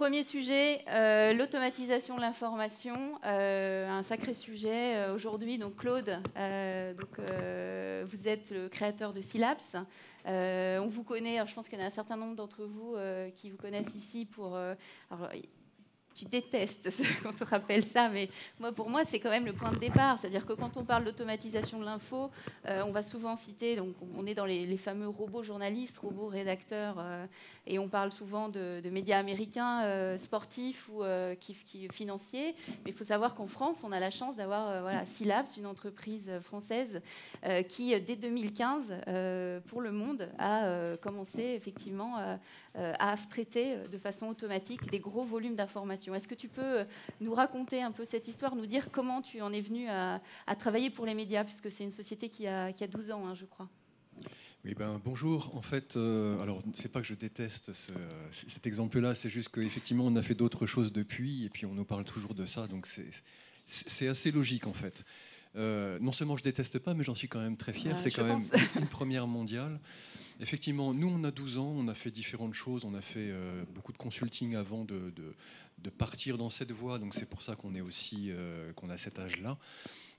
premier sujet, l'automatisation de l'information, un sacré sujet aujourd'hui. Donc Claude, vous êtes le créateur de Syllabs. On vous connaît, alors je pense qu'il y en a un certain nombre d'entre vous qui vous connaissent ici pour... tu détestes quand on rappelle ça, mais pour moi, c'est quand même le point de départ. C'est-à-dire que quand on parle d'automatisation de l'info, on va souvent citer, donc on est dans les fameux robots journalistes, robots rédacteurs, et on parle souvent de médias américains sportifs ou financiers. Mais il faut savoir qu'en France, on a la chance d'avoir Syllabs, une entreprise française qui, dès 2015, pour le monde, a commencé effectivement à traiter de façon automatique des gros volumes d'informations. Est-ce que tu peux nous raconter un peu cette histoire, nous dire comment tu en es venu à travailler pour les médias, puisque c'est une société qui a 12 ans, je crois. Oui, bonjour. En fait, alors c'est pas que je déteste cet exemple-là, c'est juste qu'effectivement on a fait d'autres choses depuis, et puis on nous parle toujours de ça, donc c'est assez logique en fait. Non seulement je déteste pas, mais j'en suis quand même très fier. C'est quand même une première mondiale. Effectivement, nous on a 12 ans, on a fait différentes choses, on a fait beaucoup de consulting avant de partir dans cette voie, donc c'est pour ça qu'on est aussi qu'on a cet âge-là.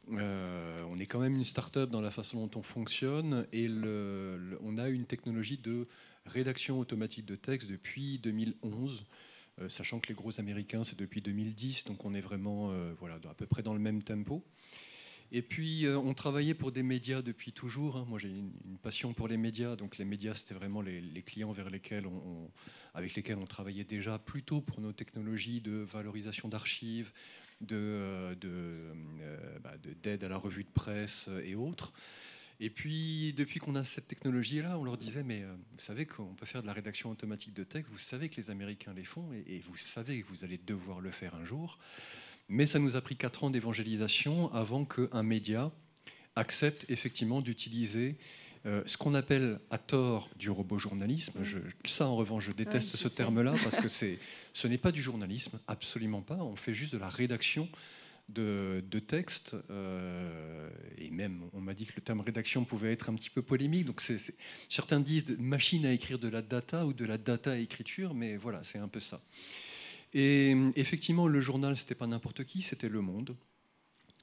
On est quand même une start-up dans la façon dont on fonctionne, et on a une technologie de rédaction automatique de texte depuis 2011, sachant que les gros américains c'est depuis 2010, donc on est vraiment à peu près dans le même tempo. Et puis on travaillait pour des médias depuis toujours. Moi j'ai une passion pour les médias, donc les médias c'était vraiment les clients avec lesquels on travaillait déjà, plutôt pour nos technologies de valorisation d'archives, d'aide à la revue de presse et autres. Et puis, depuis qu'on a cette technologie-là, on leur disait, mais vous savez qu'on peut faire de la rédaction automatique de texte, vous savez que les Américains les font, et vous savez que vous allez devoir le faire un jour. Mais ça nous a pris 4 ans d'évangélisation avant qu'un média accepte effectivement d'utiliser ce qu'on appelle à tort du robot journalisme. Ça, en revanche, je déteste ce terme-là, parce que ce n'est pas du journalisme, absolument pas. On fait juste de la rédaction de textes. Et même, on m'a dit que le terme rédaction pouvait être un petit peu polémique. Donc certains disent machine à écrire de la data ou de la data à écriture, mais voilà, c'est un peu ça. Et effectivement, le journal, c'était pas n'importe qui, c'était Le Monde.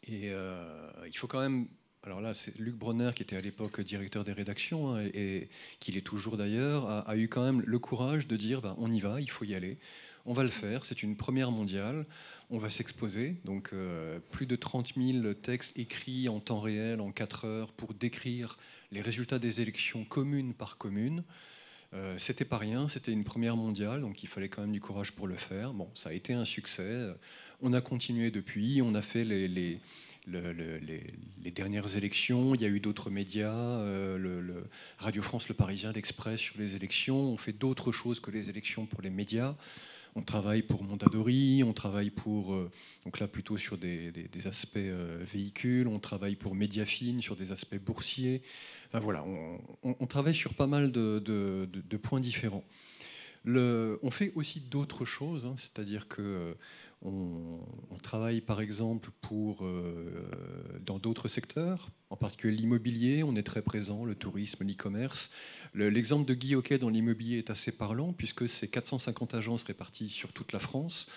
Et il faut quand même... Alors là, c'est Luc Bronner, qui était à l'époque directeur des rédactions, et qui l'est toujours d'ailleurs, a eu quand même le courage de dire on y va, il faut y aller, on va le faire, c'est une première mondiale, on va s'exposer. Donc plus de 30 000 textes écrits en temps réel, en 4 heures, pour décrire les résultats des élections commune par commune. C'était pas rien, c'était une première mondiale, donc il fallait quand même du courage pour le faire. Bon, ça a été un succès. On a continué depuis, on a fait les dernières élections. Il y a eu d'autres médias, Radio France, Le Parisien, l'Express sur les élections. On fait d'autres choses que les élections pour les médias. On travaille pour Mondadori, on travaille pour, donc là plutôt sur des aspects véhicules, on travaille pour Mediafine sur des aspects boursiers. Enfin voilà, on travaille sur pas mal de points différents. On fait aussi d'autres choses, c'est-à-dire que on travaille par exemple dans d'autres secteurs, en particulier l'immobilier, on est très présent, le tourisme, l'e-commerce. L'exemple de Guy Hockey dans l'immobilier est assez parlant, puisque c'est 450 agences réparties sur toute la France,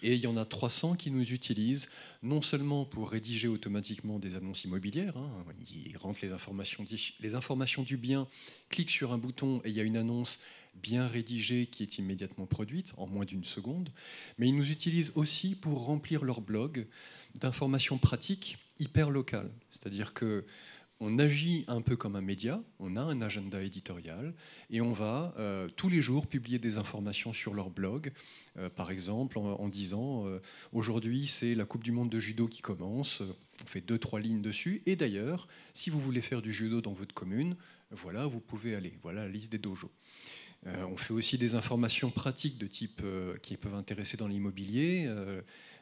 et il y en a 300 qui nous utilisent, non seulement pour rédiger automatiquement des annonces immobilières, ils rentrent les informations du bien, cliquent sur un bouton et il y a une annonce bien rédigée qui est immédiatement produite en moins d'1 seconde, mais ils nous utilisent aussi pour remplir leur blog d'informations pratiques hyper locales. C'est-à-dire qu'on agit un peu comme un média, on a un agenda éditorial et on va tous les jours publier des informations sur leur blog, par exemple en disant aujourd'hui c'est la Coupe du Monde de judo qui commence, on fait 2-3 lignes dessus, et d'ailleurs si vous voulez faire du judo dans votre commune, voilà, vous pouvez aller, voilà la liste des dojos. On fait aussi des informations pratiques de type qui peuvent intéresser dans l'immobilier.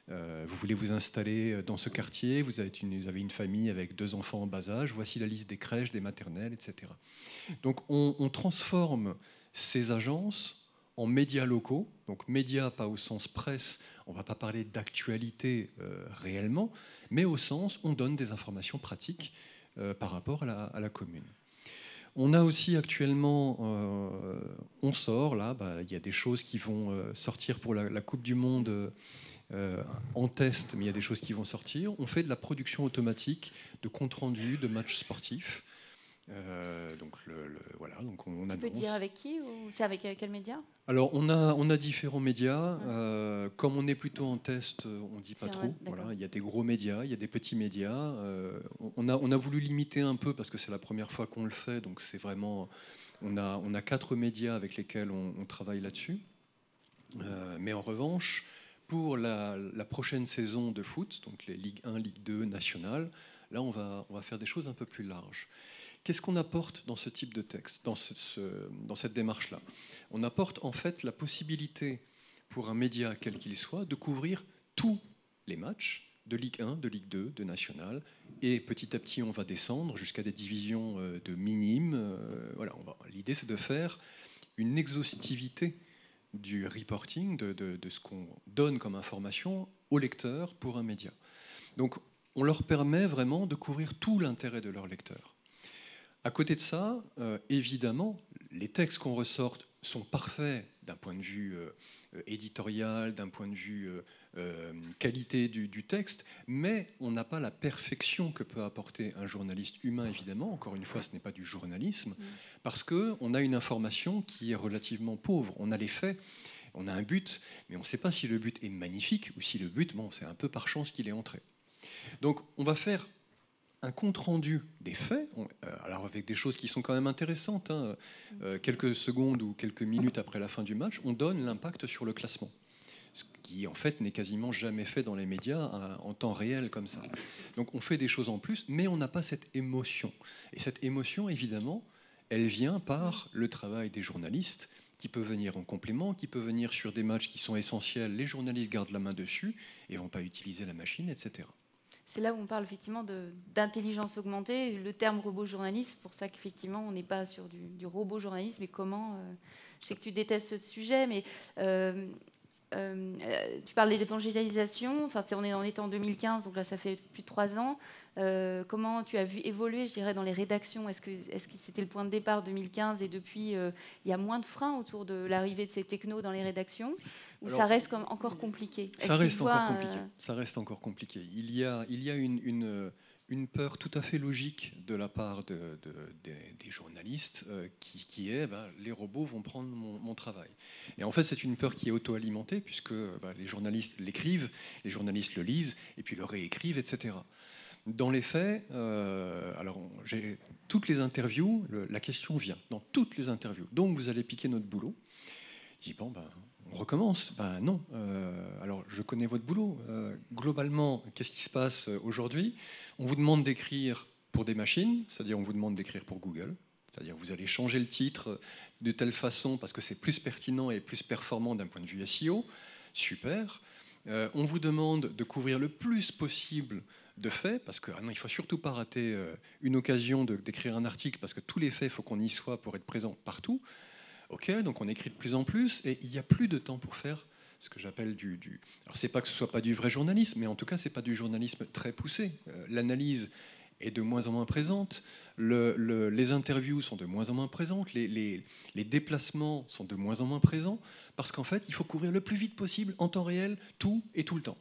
Vous voulez vous installer dans ce quartier, vous avez une famille avec 2 enfants en bas âge, voici la liste des crèches, des maternelles, etc. Donc on transforme ces agences en médias locaux, donc médias pas au sens presse, on ne va pas parler d'actualité réellement, mais au sens on donne des informations pratiques par rapport à la commune. On a aussi actuellement, on sort, là, il y a des choses qui vont sortir pour la Coupe du Monde en test, mais il y a des choses qui vont sortir. On fait de la production automatique de comptes rendus, de matchs sportifs. Donc, voilà, donc on annonce. Tu peux dire avec qui ou c'est avec quel média? Alors, on a différents médias. Comme on est plutôt en test, on ne dit pas trop. Voilà, il y a des gros médias, il y a des petits médias. On a voulu limiter un peu parce que c'est la première fois qu'on le fait. Donc, c'est vraiment... On a 4 médias avec lesquels on travaille là-dessus. Mais en revanche, pour la prochaine saison de foot, donc les Ligue 1, Ligue 2, nationale, là, on va faire des choses un peu plus larges. Qu'est-ce qu'on apporte dans ce type de texte, dans cette démarche-là? On apporte en fait la possibilité pour un média, quel qu'il soit, de couvrir tous les matchs de Ligue 1, de Ligue 2, de National, et petit à petit on va descendre jusqu'à des divisions de minimes. Voilà, l'idée c'est de faire une exhaustivité du reporting, de ce qu'on donne comme information aux lecteurs pour un média. Donc on leur permet vraiment de couvrir tout l'intérêt de leurs lecteurs. À côté de ça, évidemment, les textes qu'on ressort sont parfaits d'un point de vue éditorial, d'un point de vue qualité du texte, mais on n'a pas la perfection que peut apporter un journaliste humain, évidemment. Encore une fois, ce n'est pas du journalisme, parce qu'on a une information qui est relativement pauvre. On a les faits, on a un but, mais on ne sait pas si le but est magnifique ou si le but, bon, c'est un peu par chance qu'il est entré. Donc, on va faire un compte-rendu des faits, alors avec des choses qui sont quand même intéressantes. Quelques secondes ou quelques minutes après la fin du match, on donne l'impact sur le classement. Ce qui, en fait, n'est quasiment jamais fait dans les médias en temps réel comme ça. Donc on fait des choses en plus, mais on n'a pas cette émotion. Et cette émotion, évidemment, elle vient par le travail des journalistes, qui peut venir en complément, qui peut venir sur des matchs qui sont essentiels. Les journalistes gardent la main dessus et ne vont pas utiliser la machine, etc. C'est là où on parle effectivement d'intelligence augmentée, le terme robot journaliste, pour ça qu'effectivement on n'est pas sur du robot journalisme, mais comment... je sais que tu détestes ce sujet, mais tu parles de l'évangélisation, enfin, on est en 2015, donc là ça fait plus de 3 ans. Comment tu as vu évoluer, je dirais, dans les rédactions? Est-ce que c'était le point de départ 2015 et depuis il y a moins de freins autour de l'arrivée de ces technos dans les rédactions? Ou ça reste encore compliqué? Ça reste encore compliqué. Ça reste encore compliqué. Il y a une peur tout à fait logique de la part des journalistes qui est les robots vont prendre mon travail. Et en fait, c'est une peur qui est auto-alimentée puisque les journalistes l'écrivent, les journalistes le lisent et puis le réécrivent, etc. Dans les faits, alors j'ai toutes les interviews, la question vient dans toutes les interviews. Donc vous allez piquer notre boulot. Je dis bon on recommence. Non. Alors, je connais votre boulot. Globalement, qu'est-ce qui se passe aujourd'hui? On vous demande d'écrire pour des machines, c'est-à-dire on vous demande d'écrire pour Google. C'est-à-dire vous allez changer le titre de telle façon parce que c'est plus pertinent et plus performant d'un point de vue SEO. Super. On vous demande de couvrir le plus possible de faits, parce que il ne faut surtout pas rater une occasion d'écrire un article, parce que tous les faits, il faut qu'on y soit pour être présent partout. Ok, donc on écrit de plus en plus et il n'y a plus de temps pour faire ce que j'appelle Alors c'est pas que ce soit pas du vrai journalisme, mais en tout cas c'est pas du journalisme très poussé. L'analyse est de moins en moins présente, les interviews sont de moins en moins présentes, les déplacements sont de moins en moins présents, parce qu'en fait il faut couvrir le plus vite possible en temps réel tout et tout le temps.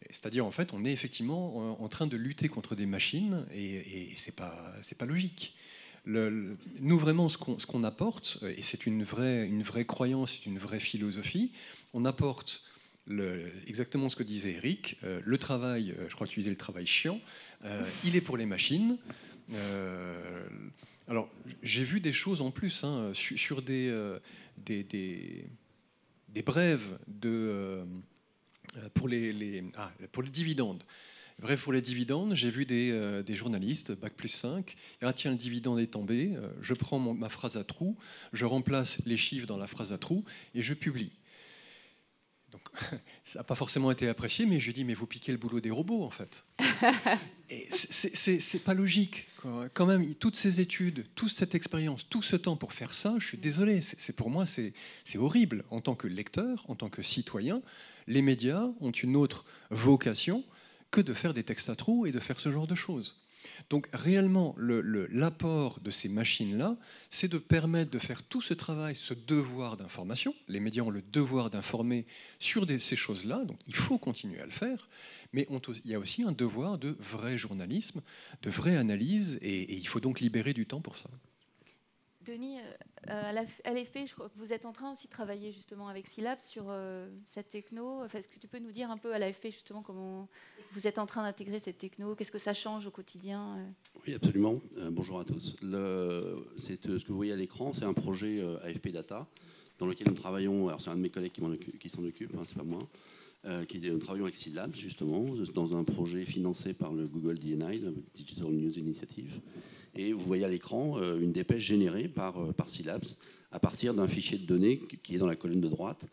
C'est-à-dire en fait on est effectivement en train de lutter contre des machines et c'est pas logique. Nous, vraiment, ce qu'on apporte, et c'est une vraie croyance, c'est une vraie philosophie, on apporte exactement ce que disait Eric, le travail, je crois que tu disais le travail chiant, il est pour les machines. Alors, j'ai vu des choses en plus, sur des brèves pour les dividendes. Bref, pour les dividendes, j'ai vu des journalistes, Bac+5, tiens, le dividende est tombé, je prends ma phrase à trous, je remplace les chiffres dans la phrase à trous et je publie. Donc, ça n'a pas forcément été apprécié, mais je dis, mais vous piquez le boulot des robots, en fait. Et c'est pas logique. Quand même, toutes ces études, toute cette expérience, tout ce temps pour faire ça, je suis désolé, pour moi, c'est horrible. En tant que lecteur, en tant que citoyen, les médias ont une autre vocation que de faire des textes à trous et de faire ce genre de choses. Donc réellement, l'apport de ces machines-là, c'est de permettre de faire tout ce travail, ce devoir d'information. Les médias ont le devoir d'informer sur ces choses-là, donc il faut continuer à le faire, mais il y a aussi un devoir de vrai journalisme, de vraie analyse, et il faut donc libérer du temps pour ça. Denis, à l'effet, je crois que vous êtes en train aussi de travailler justement avec Syllabs sur cette techno. Enfin, est-ce que tu peux nous dire un peu à l'effet justement comment vous êtes en train d'intégrer cette techno? Qu'est-ce que ça change au quotidien? Oui, absolument. Bonjour à tous. Ce que vous voyez à l'écran, c'est un projet AFP Data dans lequel nous travaillons. Alors c'est un de mes collègues qui s'en occupe, hein, c'est pas moi. Nous travaillons avec Syllabs justement dans un projet financé par le Google DNI, le Digital News Initiative. Et vous voyez à l'écran une dépêche générée par Syllabs à partir d'un fichier de données qui est dans la colonne de droite.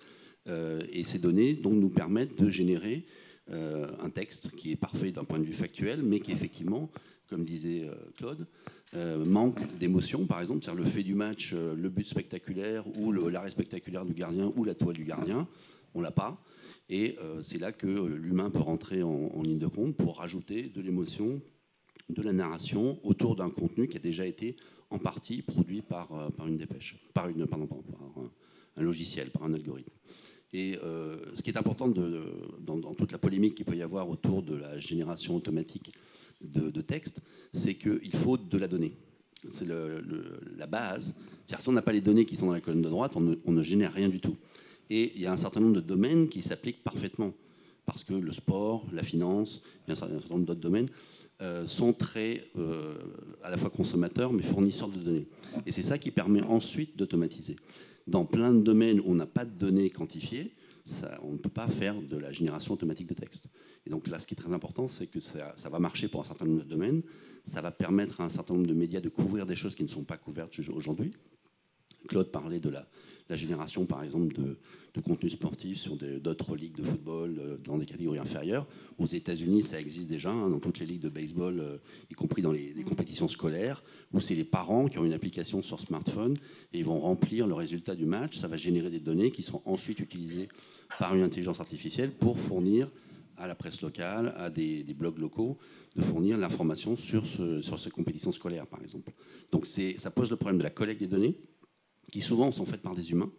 Et ces données donc, nous permettent de générer un texte qui est parfait d'un point de vue factuel, mais qui effectivement, comme disait Claude, manque d'émotion, par exemple, c'est-à-dire le fait du match, le but spectaculaire ou l'arrêt spectaculaire du gardien ou la toile du gardien, on ne l'a pas. Et c'est là que l'humain peut rentrer en ligne de compte pour rajouter de l'émotion, de la narration autour d'un contenu qui a déjà été en partie produit par une dépêche, par un logiciel, par un algorithme. Et ce qui est important dans toute la polémique qu'il peut y avoir autour de la génération automatique de texte, c'est qu'il faut de la donnée. C'est la base. C'est-à-dire si on n'a pas les données qui sont dans la colonne de droite, on ne génère rien du tout. Et il y a un certain nombre de domaines qui s'appliquent parfaitement. Parce que le sport, la finance, il y a un certain nombre d'autres domaines sont très à la fois consommateurs mais fournisseurs de données. Et c'est ça qui permet ensuite d'automatiser. Dans plein de domaines où on n'a pas de données quantifiées, on ne peut pas faire de la génération automatique de texte. Et donc là, ce qui est très important, c'est que ça va marcher pour un certain nombre de domaines. Ça va permettre à un certain nombre de médias de couvrir des choses qui ne sont pas couvertes aujourd'hui. Claude parlait de la génération, par exemple, de contenu sportif sur d'autres ligues de football dans des catégories inférieures. Aux États-Unis, ça existe déjà, hein, dans toutes les ligues de baseball, y compris dans les compétitions scolaires, où c'est les parents qui ont une application sur smartphone et ils vont remplir le résultat du match. Ça va générer des données qui seront ensuite utilisées par une intelligence artificielle pour fournir à la presse locale, à des blogs locaux, de fournir l'information sur ces compétitions scolaires, par exemple. Donc ça pose le problème de la collecte des données, qui souvent sont faites par des humains.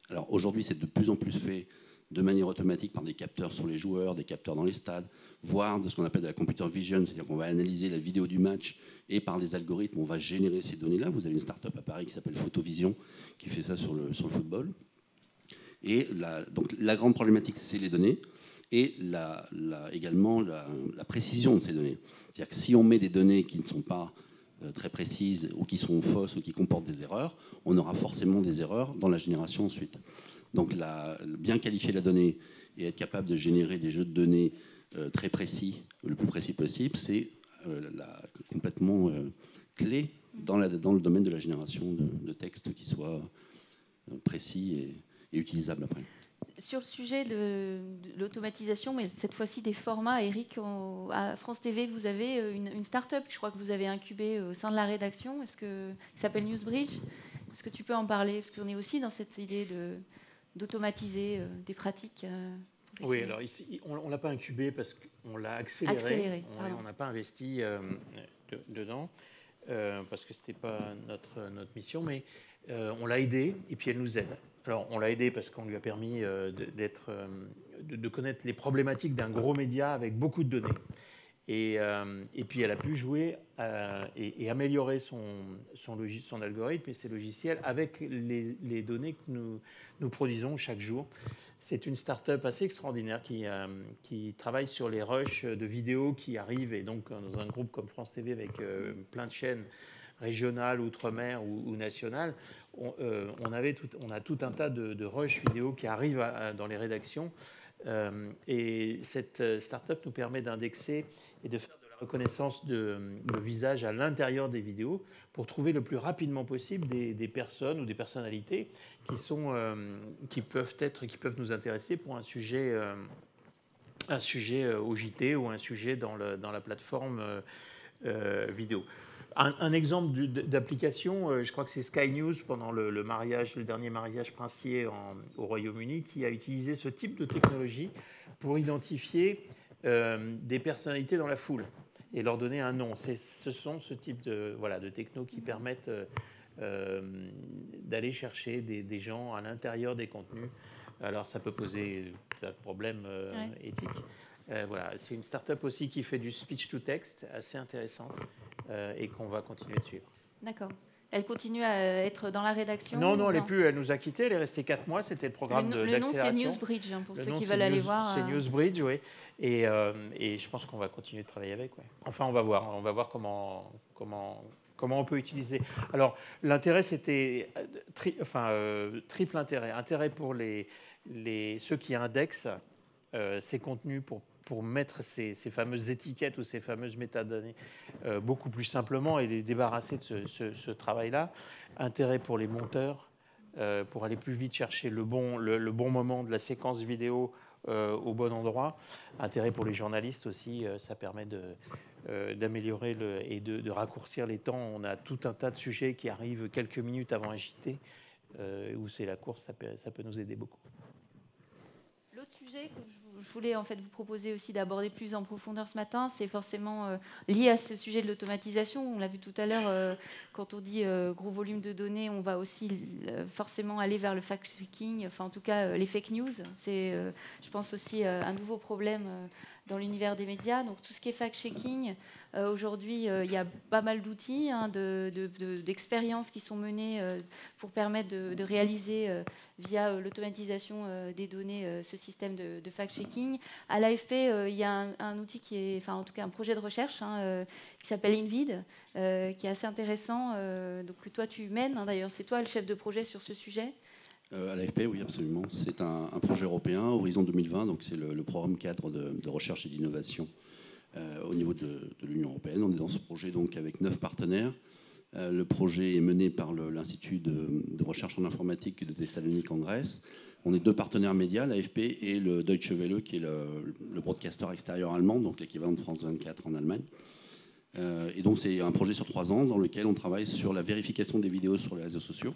Alors aujourd'hui, c'est de plus en plus fait de manière automatique par des capteurs sur les joueurs, des capteurs dans les stades, voire de ce qu'on appelle de la computer vision, c'est-à-dire qu'on va analyser la vidéo du match et par des algorithmes, on va générer ces données-là. Vous avez une start-up à Paris qui s'appelle Photovision qui fait ça sur le football. Et donc la grande problématique, c'est les données et également la précision de ces données. C'est-à-dire que si on met des données qui ne sont pas très précises ou qui sont fausses ou qui comportent des erreurs, on aura forcément des erreurs dans la génération ensuite. Donc bien qualifier la donnée et être capable de générer des jeux de données très précis, le plus précis possible, c'est complètement clé dans le domaine de la génération de textes qui soient précis et utilisables après. Sur le sujet de l'automatisation, mais cette fois-ci des formats, Eric, à France TV, vous avez une start-up, je crois que vous avez incubée au sein de la rédaction, qui s'appelle Newsbridge. Est-ce que tu peux en parler? Parce qu'on est aussi dans cette idée d'automatiser des pratiques. Oui, alors ici, on ne l'a pas incubé parce qu'on l'a accéléré. On n'a pas investi dedans parce que ce n'était pas notre mission, mais on l'a aidée et puis elle nous aide. Alors, on l'a aidé parce qu'on lui a permis de connaître les problématiques d'un gros média avec beaucoup de données. Et puis, elle a pu jouer et améliorer son algorithme et ses logiciels avec les données que nous produisons chaque jour. C'est une start-up assez extraordinaire qui travaille sur les rushs de vidéos qui arrivent, et donc dans un groupe comme France TV avec plein de chaînes régionales, outre-mer ou nationales, on a tout un tas de rushs vidéo qui arrivent dans les rédactions. Et cette start-up nous permet d'indexer et de faire de la reconnaissance de visage à l'intérieur des vidéos pour trouver le plus rapidement possible des personnes ou des personnalités qui peuvent nous intéresser pour un sujet au JT ou un sujet dans la plateforme vidéo. Un exemple d'application, je crois que c'est Sky News pendant le dernier mariage princier au Royaume-Uni, qui a utilisé ce type de technologie pour identifier des personnalités dans la foule. et leur donner un nom. Ce sont ce type de techno qui permettent d'aller chercher des gens à l'intérieur des contenus. Alors ça peut poser un problème éthique. Voilà. C'est une start-up aussi qui fait du speech-to-text assez intéressante et qu'on va continuer de suivre. D'accord. Elle continue à être dans la rédaction? Non, elle n'est plus. Elle nous a quittés. Elle est restée 4 mois. C'était le programme d'accélération. Le nom, c'est Newsbridge, pour ceux qui veulent aller voir. C'est Newsbridge, oui. Et je pense qu'on va continuer de travailler avec. Ouais. Enfin, on va voir. On va voir comment on peut utiliser. Alors, l'intérêt, c'était triple intérêt. Intérêt pour ceux qui indexent ces contenus pour mettre ces fameuses étiquettes ou ces fameuses métadonnées beaucoup plus simplement et les débarrasser de ce travail-là. Intérêt pour les monteurs, pour aller plus vite chercher le bon moment de la séquence vidéo au bon endroit. Intérêt pour les journalistes aussi, ça permet d'améliorer et de raccourcir les temps. On a tout un tas de sujets qui arrivent quelques minutes avant un JT, où c'est la course, ça peut nous aider beaucoup. L'autre sujet que je voulais en fait vous proposer aussi d'aborder plus en profondeur ce matin, c'est forcément lié à ce sujet de l'automatisation. On l'a vu tout à l'heure, quand on dit gros volume de données, on va aussi forcément aller vers le fact-checking, enfin en tout cas les fake news. C'est, je pense aussi, un nouveau problème dans l'univers des médias. Donc tout ce qui est fact-checking, aujourd'hui, il y a pas mal d'outils, d'expériences qui sont menées pour permettre de réaliser via l'automatisation des données ce système de fact-checking. À l'AFP, il y a un outil qui est, enfin en tout cas un projet de recherche qui s'appelle InVid, qui est assez intéressant, donc que toi tu mènes, d'ailleurs, c'est toi le chef de projet sur ce sujet. À l'AFP, oui, absolument. C'est un projet européen, Horizon 2020, donc c'est le programme cadre de recherche et d'innovation au niveau de l'Union européenne. On est dans ce projet donc avec 9 partenaires. Le projet est mené par l'Institut de recherche en informatique de Thessalonique en Grèce. On est 2 partenaires médias, l'AFP et le Deutsche Welle, qui est le broadcaster extérieur allemand, donc l'équivalent de France 24 en Allemagne. Et donc c'est un projet sur 3 ans dans lequel on travaille sur la vérification des vidéos sur les réseaux sociaux.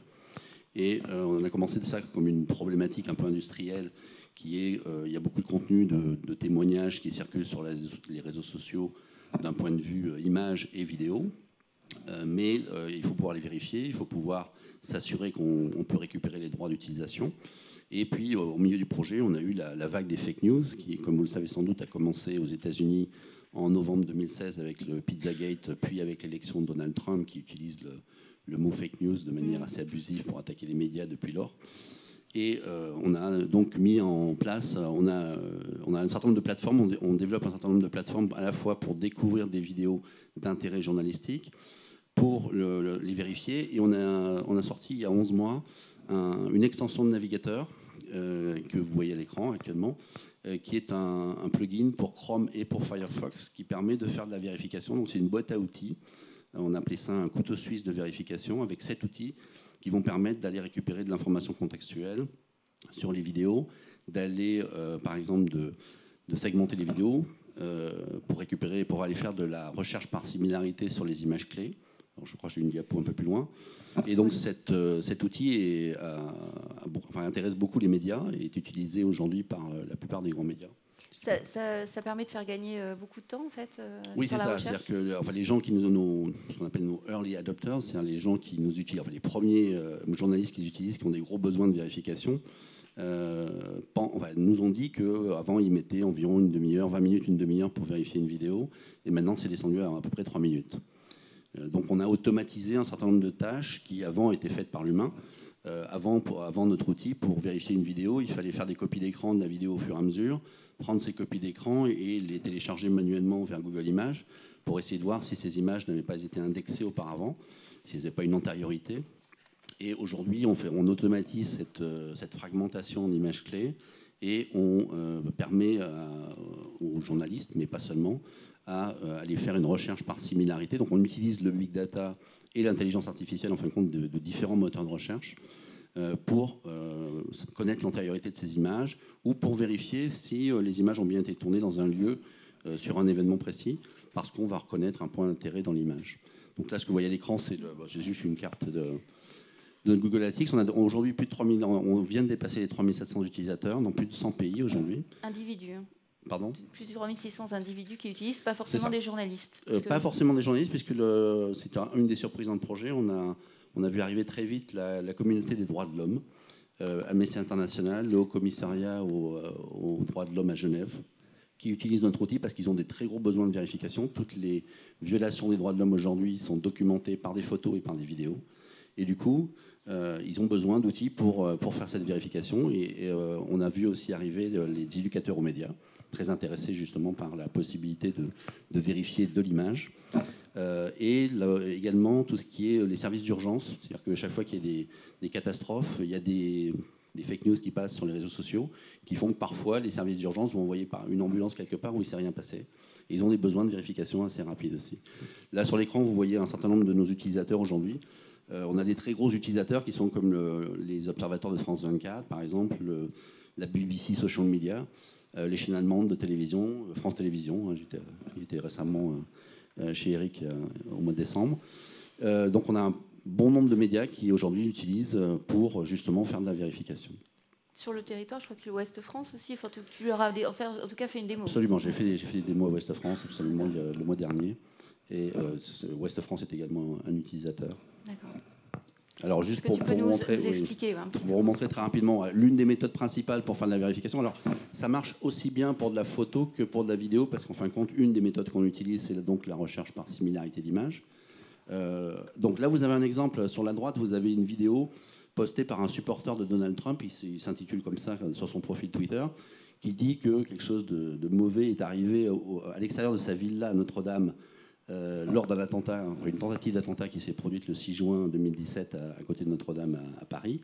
Et on a commencé de ça comme une problématique un peu industrielle, qui est, il y a beaucoup de contenu de témoignages qui circulent sur les réseaux sociaux d'un point de vue image et vidéo. Mais il faut pouvoir les vérifier, il faut pouvoir s'assurer qu'on peut récupérer les droits d'utilisation. Et puis au milieu du projet, on a eu la vague des fake news, qui, comme vous le savez sans doute, a commencé aux États-Unis en novembre 2016 avec le Pizzagate, puis avec l'élection de Donald Trump, qui utilise le mot fake news de manière assez abusive pour attaquer les médias depuis lors. Et on a donc mis en place, on a un certain nombre de plateformes, on développe un certain nombre de plateformes à la fois pour découvrir des vidéos d'intérêt journalistique, pour les vérifier. Et on a sorti il y a 11 mois une extension de navigateur que vous voyez à l'écran actuellement, qui est un plugin pour Chrome et pour Firefox, qui permet de faire de la vérification. Donc c'est une boîte à outils. On appelait ça un couteau suisse de vérification, avec 7 outils qui vont permettre d'aller récupérer de l'information contextuelle sur les vidéos, d'aller, par exemple, de segmenter les vidéos pour aller faire de la recherche par similarité sur les images clés. Alors, je crois que j'ai une diapo un peu plus loin. Et donc cet outil intéresse beaucoup les médias et est utilisé aujourd'hui par la plupart des grands médias. Ça permet de faire gagner beaucoup de temps, en fait, oui, sur la recherche. C'est-à-dire que les gens ce qu'on appelle nos early adopters, c'est-à-dire les gens qui nous utilisent, les premiers journalistes qui utilisent, qui ont des gros besoins de vérification, nous ont dit qu'avant, ils mettaient environ une demi-heure, 20 minutes, une demi-heure pour vérifier une vidéo, et maintenant, c'est descendu à peu près 3 minutes. Donc, on a automatisé un certain nombre de tâches qui, avant, étaient faites par l'humain. Avant notre outil, pour vérifier une vidéo, il fallait faire des copies d'écran de la vidéo au fur et à mesure, prendre ces copies d'écran et les télécharger manuellement vers Google Images pour essayer de voir si ces images n'avaient pas été indexées auparavant, si elles n'avaient pas une antériorité. Et aujourd'hui, on automatise cette fragmentation en images clés et on permet aux journalistes, mais pas seulement, à aller faire une recherche par similarité. Donc on utilise le big data et l'intelligence artificielle en fin de compte de différents moteurs de recherche pour connaître l'antériorité de ces images ou pour vérifier si les images ont bien été tournées dans un lieu sur un événement précis, parce qu'on va reconnaître un point d'intérêt dans l'image. Donc là, ce que vous voyez à l'écran, c'est juste une carte de Google Analytics. On a aujourd'hui plus de 3000, on vient de dépasser les 3700 utilisateurs dans plus de 100 pays aujourd'hui. Individus. Pardon ? Plus de 3600 individus qui utilisent, pas forcément des journalistes. Pas forcément des journalistes, puisque c'est une des surprises dans le projet. On a vu arriver très vite la communauté des droits de l'homme, Amnesty International, le Haut Commissariat aux droits de l'homme à Genève, qui utilisent notre outil parce qu'ils ont des très gros besoins de vérification. Toutes les violations des droits de l'homme aujourd'hui sont documentées par des photos et par des vidéos. Et du coup, ils ont besoin d'outils pour faire cette vérification. Et on a vu aussi arriver les éducateurs aux médias, très intéressés justement par la possibilité de vérifier de l'image. Également tout ce qui est les services d'urgence. C'est-à-dire que chaque fois qu'il y a des catastrophes, il y a des fake news qui passent sur les réseaux sociaux qui font que parfois les services d'urgence vont envoyer une ambulance quelque part où il ne s'est rien passé. Et ils ont des besoins de vérification assez rapides aussi. Là, sur l'écran, vous voyez un certain nombre de nos utilisateurs aujourd'hui. On a des très gros utilisateurs qui sont comme les observateurs de France 24, par exemple, la BBC Social Media, les chaînes allemandes de télévision, France Télévisions. J'étais récemment chez Eric au mois de décembre. Donc on a un bon nombre de médias qui aujourd'hui l'utilisent pour justement faire de la vérification. Sur le territoire, je crois que l'Ouest France aussi, enfin, tu leur as en tout cas fait une démo. Absolument, j'ai fait des démos à Ouest France absolument le mois dernier. Et Ouest France est également un utilisateur. D'accord. Alors juste pour vous montrer, vous remontrer très rapidement l'une des méthodes principales pour faire de la vérification. Alors ça marche aussi bien pour de la photo que pour de la vidéo, parce qu'en fin de compte, une des méthodes qu'on utilise, c'est donc la recherche par similarité d'image. Donc là, vous avez un exemple. Sur la droite, vous avez une vidéo postée par un supporter de Donald Trump. Il s'intitule comme ça sur son profil Twitter, qui dit que quelque chose de mauvais est arrivé à l'extérieur de sa villa à Notre-Dame lors d'un attentat, une tentative d'attentat qui s'est produite le 6 juin 2017 à côté de Notre-Dame à Paris.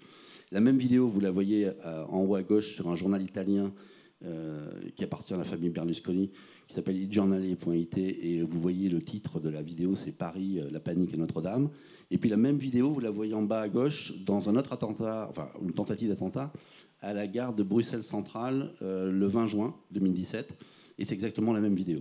La même vidéo, vous la voyez en haut à gauche sur un journal italien qui appartient à la famille Berlusconi, qui s'appelle igiornale.it, et vous voyez le titre de la vidéo, c'est Paris, la panique à Notre-Dame. Et puis la même vidéo, vous la voyez en bas à gauche dans un autre attentat, enfin une tentative d'attentat à la gare de Bruxelles Centrale le 20 juin 2017, et c'est exactement la même vidéo.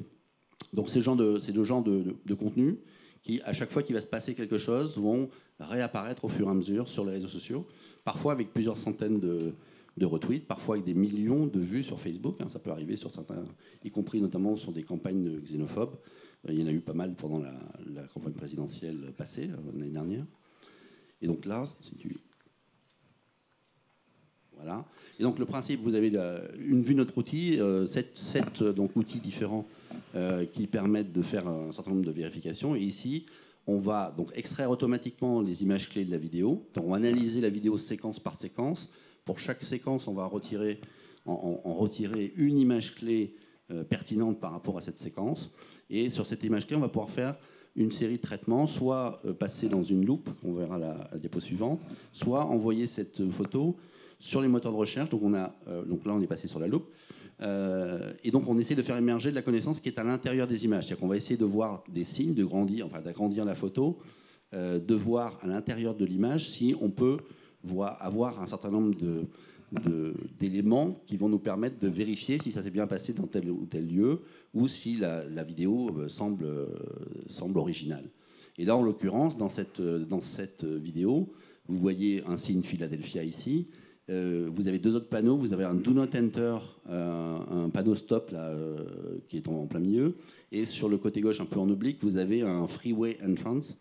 Donc c'est le genre de contenu qui, à chaque fois qu'il va se passer quelque chose, vont réapparaître au fur et à mesure sur les réseaux sociaux, parfois avec plusieurs centaines de retweets, parfois avec des millions de vues sur Facebook. Ça peut arriver sur certains, y compris notamment sur des campagnes xénophobes. Il y en a eu pas mal pendant la campagne présidentielle passée, l'année dernière. Et donc là, voilà. Et donc le principe, vous avez une vue de notre outil, 7 donc, outils différents qui permettent de faire un certain nombre de vérifications. Et ici, on va donc extraire automatiquement les images clés de la vidéo. Donc on va analyser la vidéo séquence par séquence. Pour chaque séquence, on va en retirer une image clé pertinente par rapport à cette séquence. Et sur cette image clé, on va pouvoir faire une série de traitements, soit passer dans une loupe, qu'on verra à la diapo suivante, soit envoyer cette photo sur les moteurs de recherche. Donc là, on est passé sur la loupe. Et donc, on essaie de faire émerger de la connaissance qui est à l'intérieur des images. C'est-à-dire qu'on va essayer de voir des signes, d'agrandir la photo, de voir à l'intérieur de l'image si on peut avoir un certain nombre d'éléments qui vont nous permettre de vérifier si ça s'est bien passé dans tel ou tel lieu, ou si la vidéo semble originale. Et là, en l'occurrence, dans cette vidéo, vous voyez un signe Philadelphia ici. Vous avez 2 autres panneaux. Vous avez un Do Not Enter, un panneau stop là, qui est en plein milieu. Et sur le côté gauche, un peu en oblique, vous avez un Freeway Entrance.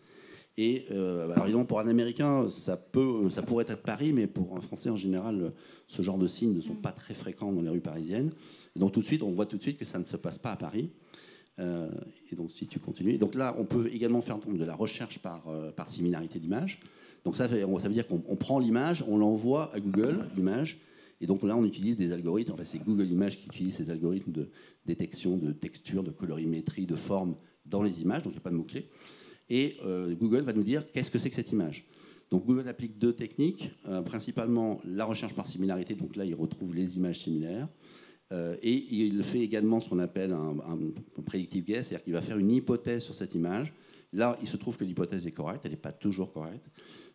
Et alors évidemment, pour un Américain, ça pourrait être Paris, mais pour un Français en général, ce genre de signes ne sont pas très fréquents dans les rues parisiennes. Et donc on voit tout de suite que ça ne se passe pas à Paris. Et donc si tu continues, donc là, on peut également faire de la recherche par similarité d'image. Donc ça veut dire qu'on prend l'image, on l'envoie à Google, l'image, et donc là on utilise des algorithmes, enfin c'est Google Images qui utilise ces algorithmes de détection de texture, de colorimétrie, de forme dans les images, donc il n'y a pas de mots-clés. Et Google va nous dire qu'est-ce que c'est que cette image. Donc Google applique 2 techniques, principalement la recherche par similarité, donc là il retrouve les images similaires, et il fait également ce qu'on appelle un predictive guess, c'est-à-dire qu'il va faire une hypothèse sur cette image. Là, il se trouve que l'hypothèse est correcte, elle n'est pas toujours correcte,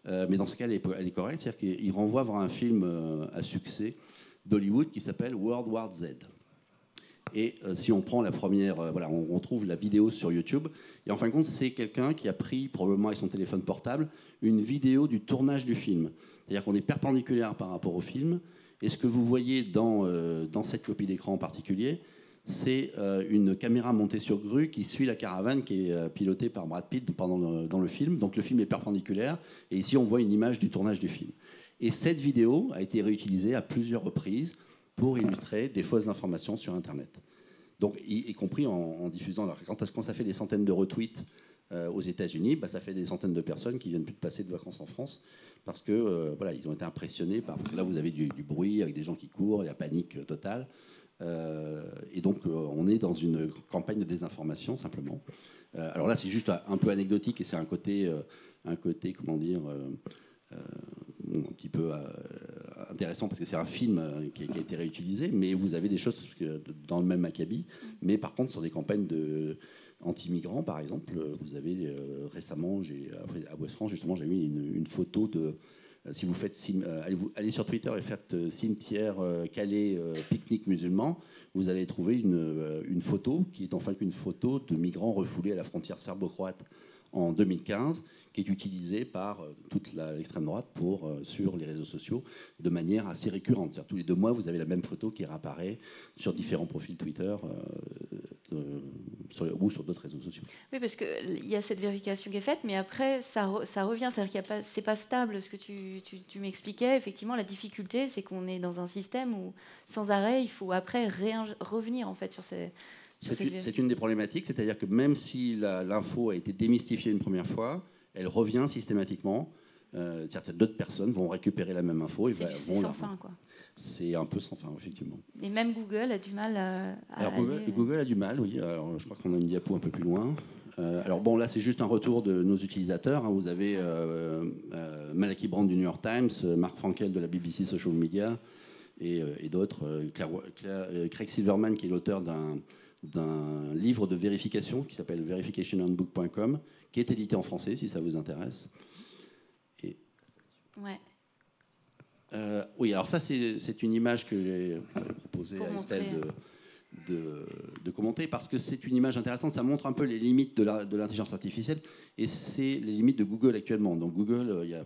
mais dans ce cas, elle est correcte, c'est-à-dire qu'il renvoie vers un film à succès d'Hollywood qui s'appelle World War Z. Et si on prend la première, on trouve la vidéo sur YouTube, et en fin de compte, c'est quelqu'un qui a pris, probablement avec son téléphone portable, une vidéo du tournage du film. C'est-à-dire qu'on est perpendiculaire par rapport au film, et ce que vous voyez dans cette copie d'écran en particulier, c'est une caméra montée sur grue qui suit la caravane qui est pilotée par Brad Pitt dans le film. Donc le film est perpendiculaire et ici on voit une image du tournage du film. Et cette vidéo a été réutilisée à plusieurs reprises pour illustrer des fausses informations sur Internet. Donc, y compris en diffusant. Alors, quand ça fait des centaines de retweets aux États-Unis, ça fait des centaines de personnes qui viennent plus de passer de vacances en France parce que voilà, ils ont été impressionnés parce que là vous avez du bruit avec des gens qui courent, il y a panique totale. Et donc, on est dans une campagne de désinformation, simplement. Alors là, c'est juste un peu anecdotique et c'est un côté comment dire, un petit peu intéressant parce que c'est un film qui a été réutilisé, mais vous avez des choses dans le même acabit. Mais par contre, sur des campagnes anti-migrants, par exemple, vous avez récemment, à Ouest France, justement, j'ai eu une photo de... Si vous faites allez sur Twitter et faites cimetière Calais pique-nique musulman, vous allez trouver une photo qui est en fait une photo de migrants refoulés à la frontière serbo-croate en 2015, qui est utilisée par toute l'extrême droite sur les réseaux sociaux de manière assez récurrente. C'est-à-dire, tous les 2 mois, vous avez la même photo qui réapparaît sur différents profils Twitter ou sur d'autres réseaux sociaux. Oui, parce qu'il y a cette vérification qui est faite, mais après, ça revient. C'est-à-dire que c'est pas stable, ce que tu m'expliquais. Effectivement, la difficulté, c'est qu'on est dans un système où, sans arrêt, il faut après revenir en fait, sur ces... C'est une des problématiques, c'est-à-dire que même si l'info a été démystifiée une première fois, elle revient systématiquement. Certaines d'autres personnes vont récupérer la même info. C'est sans fin, quoi. C'est un peu sans fin, effectivement. Et même Google a du mal à alors, Google a du mal, oui. Alors, je crois qu'on a une diapo un peu plus loin. Alors bon, là, c'est juste un retour de nos utilisateurs. Hein. Vous avez Malaki Brand du New York Times, Mark Frankel de la BBC Social Media et d'autres. Craig Silverman, qui est l'auteur d'un livre de vérification qui s'appelle verificationhandbook.com, qui est édité en français, si ça vous intéresse. Ouais. Oui, alors ça, c'est une image que j'ai proposée à Estelle de commenter, parce que c'est une image intéressante. Ça montre un peu les limites de l'intelligence artificielle, et c'est les limites de Google actuellement. Donc Google, il n'y a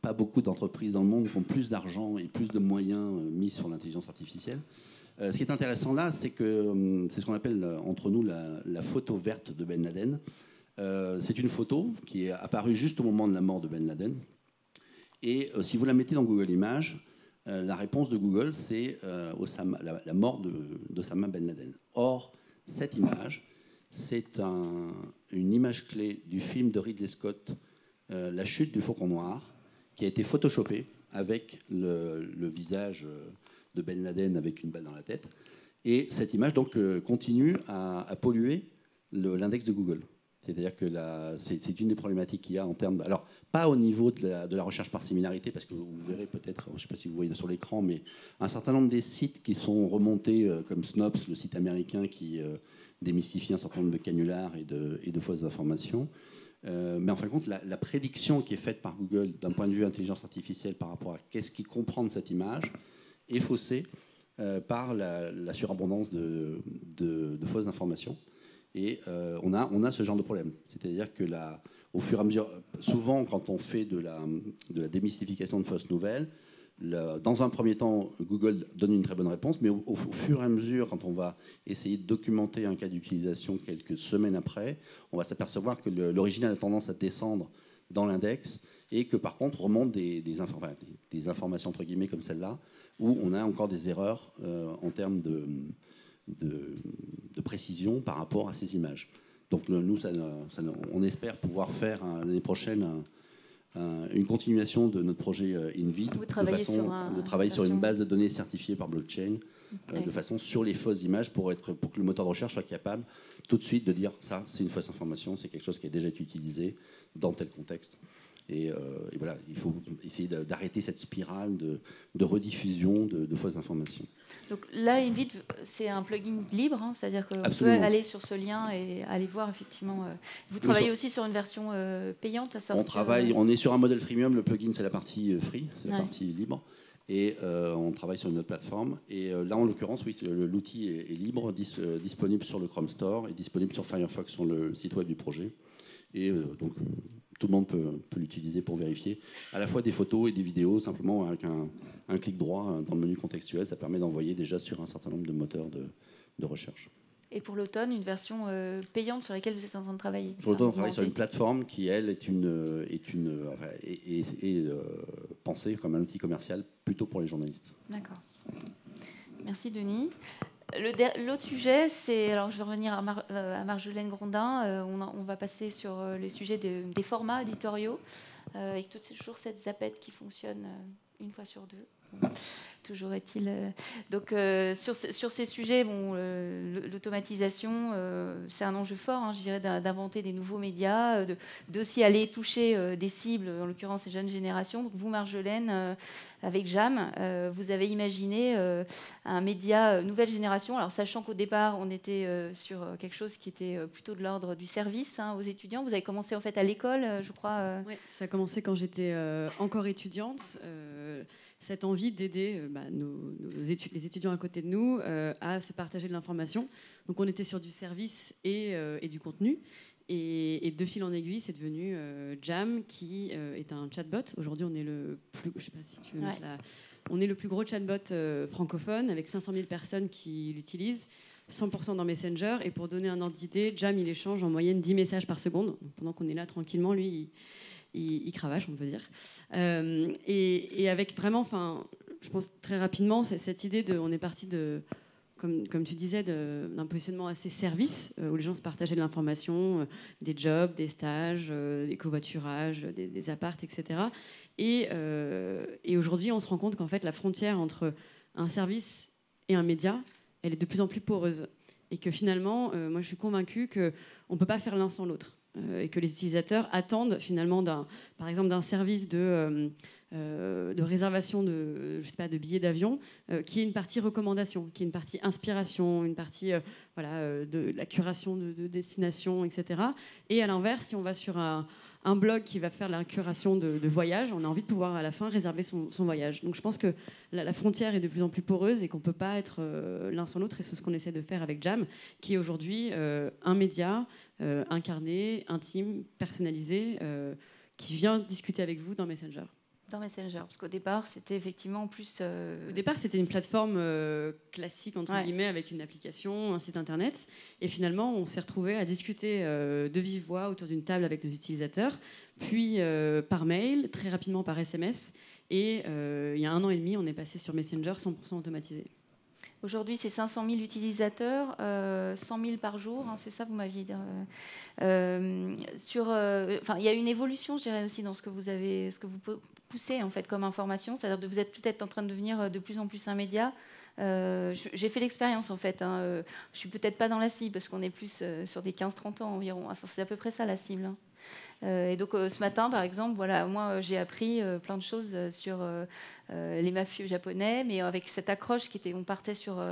pas beaucoup d'entreprises dans le monde qui ont plus d'argent et plus de moyens mis sur l'intelligence artificielle. Ce qui est intéressant là, c'est que c'est ce qu'on appelle entre nous la photo verte de Ben Laden. C'est une photo qui est apparue juste au moment de la mort de Ben Laden. Et si vous la mettez dans Google Images, la réponse de Google, c'est la mort d'Osama Ben Laden. Or, cette image, c'est une image clé du film de Ridley Scott, La chute du faucon noir, qui a été photoshopée avec le visage de Ben Laden avec une balle dans la tête. Et cette image donc continue à polluer l'index de Google. C'est-à-dire que c'est une des problématiques qu'il y a en termes... Alors, pas au niveau de la recherche par similarité, parce que vous verrez peut-être, je ne sais pas si vous voyez sur l'écran, mais un certain nombre des sites qui sont remontés, comme Snops, le site américain qui démystifie un certain nombre de canulars et de fausses informations. Mais en fin de compte, la prédiction qui est faite par Google d'un point de vue intelligence artificielle par rapport à qu'est-ce qu'il comprend de cette image est faussée par la surabondance de fausses informations. Et on a ce genre de problème. C'est-à-dire que au fur et à mesure, souvent quand on fait de la démystification de fausses nouvelles, dans un premier temps, Google donne une très bonne réponse, mais au fur et à mesure, quand on va essayer de documenter un cas d'utilisation quelques semaines après, on va s'apercevoir que l'original a tendance à descendre dans l'index et que par contre remontent des informations entre guillemets comme celle-là, où on a encore des erreurs en termes de précision par rapport à ces images. Donc nous, on espère pouvoir faire l'année prochaine une continuation de notre projet InVid, de travailler sur une base de données certifiée par blockchain, de façon sur les fausses images pour que le moteur de recherche soit capable tout de suite de dire ça, c'est une fausse information, c'est quelque chose qui a déjà été utilisé dans tel contexte. Et voilà, il faut essayer d'arrêter cette spirale de rediffusion de fausses informations. Donc là, InVid, c'est un plugin libre, hein, c'est-à-dire qu'on peut aller sur ce lien et aller voir effectivement. Vous travaillez aussi sur une version payante à sortir. On est sur un modèle freemium. Le plugin, c'est la partie free, c'est la partie libre. Et on travaille sur une autre plateforme. Et là, en l'occurrence, oui, l'outil est libre, disponible sur le Chrome Store et disponible sur Firefox sur le site web du projet. Et donc tout le monde peut l'utiliser pour vérifier à la fois des photos et des vidéos, simplement avec un clic droit dans le menu contextuel. Ça permet d'envoyer déjà sur un certain nombre de moteurs de recherche. Et pour l'automne, une version payante sur laquelle vous êtes en train de travailler. Sur l'automne, on travaille sur une plateforme qui, elle, est pensée comme un outil commercial plutôt pour les journalistes. D'accord. Merci, Denis. L'autre sujet, c'est, alors je vais revenir à Marjolaine Grondin, on va passer sur les sujets des formats éditoriaux, avec toujours cette zapette qui fonctionne une fois sur deux. Toujours est-il. Donc, sur ces sujets, l'automatisation, c'est un enjeu fort, je dirais, d'inventer des nouveaux médias, d'aussi aller toucher des cibles, en l'occurrence les jeunes générations. Donc, vous, Marjolaine, avec Jam, vous avez imaginé un média nouvelle génération. Alors, sachant qu'au départ, on était sur quelque chose qui était plutôt de l'ordre du service aux étudiants. Vous avez commencé en fait à l'école, je crois. Oui, ça a commencé quand j'étais encore étudiante. Cette envie d'aider les étudiants à côté de nous à se partager de l'information. Donc on était sur du service et du contenu. Et de fil en aiguille, c'est devenu Jam, qui est un chatbot. Aujourd'hui, on est le plus, je sais pas si tu veux mettre on est le plus gros chatbot francophone, avec 500 000 personnes qui l'utilisent, 100% dans Messenger. Et pour donner un ordre d'idée, Jam, il échange en moyenne 10 messages par seconde. Donc pendant qu'on est là tranquillement, lui, il cravache, on peut dire. Et avec vraiment, je pense très rapidement, cette idée on est parti de, comme tu disais, d'un positionnement assez service, où les gens se partageaient de l'information, des jobs, des stages, des covoiturages, des apparts, etc. Et aujourd'hui, on se rend compte qu'en fait, la frontière entre un service et un média, elle est de plus en plus poreuse. Et que finalement, moi, je suis convaincue qu'on ne peut pas faire l'un sans l'autre. Et que les utilisateurs attendent finalement par exemple d'un service de réservation de billets d'avion qui est une partie recommandation, qui est une partie inspiration, une partie de la curation de destination, etc. Et à l'inverse, si on va sur un blog qui va faire la curation de voyage, on a envie de pouvoir à la fin réserver son voyage. Donc je pense que la frontière est de plus en plus poreuse et qu'on ne peut pas être l'un sans l'autre, et c'est ce qu'on essaie de faire avec Jam, qui est aujourd'hui un média incarné, intime, personnalisé, qui vient discuter avec vous dans Messenger. Dans Messenger, parce qu'au départ, c'était effectivement plus... Au départ, c'était une plateforme classique, entre guillemets, avec une application, un site internet. Et finalement, on s'est retrouvés à discuter de vive voix autour d'une table avec nos utilisateurs, puis par mail, très rapidement par SMS. Et il y a 1 an et demi, on est passé sur Messenger 100% automatisé. Aujourd'hui, c'est 500 000 utilisateurs, 100 000 par jour, c'est ça, vous m'aviez dit. Il y a une évolution, je dirais aussi, dans ce que vous poussez en fait comme information, c'est-à-dire que vous êtes peut-être en train de devenir de plus en plus un média. J'ai fait l'expérience en fait. Je suis peut-être pas dans la cible parce qu'on est plus sur des 15-30 ans environ. C'est à peu près ça la cible. Et donc ce matin, par exemple, moi j'ai appris plein de choses sur les mafieux japonais, mais avec cette accroche on partait sur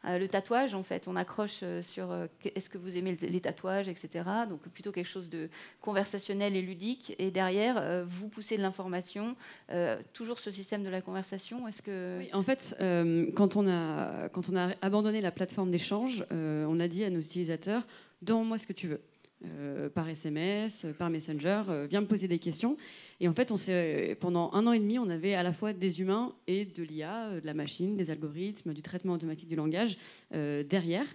le tatouage en fait. On accroche sur est-ce que vous aimez les tatouages, etc. Donc plutôt quelque chose de conversationnel et ludique. Et derrière, vous poussez de l'information, toujours ce système de la conversation. Est-ce que... Oui, en fait, quand on a abandonné la plateforme d'échange, on a dit à nos utilisateurs, donne-moi ce que tu veux. Par SMS, par Messenger, viens me poser des questions. Et en fait, pendant 1 an et demi, on avait à la fois des humains et de l'IA, de la machine, des algorithmes, du traitement automatique du langage derrière.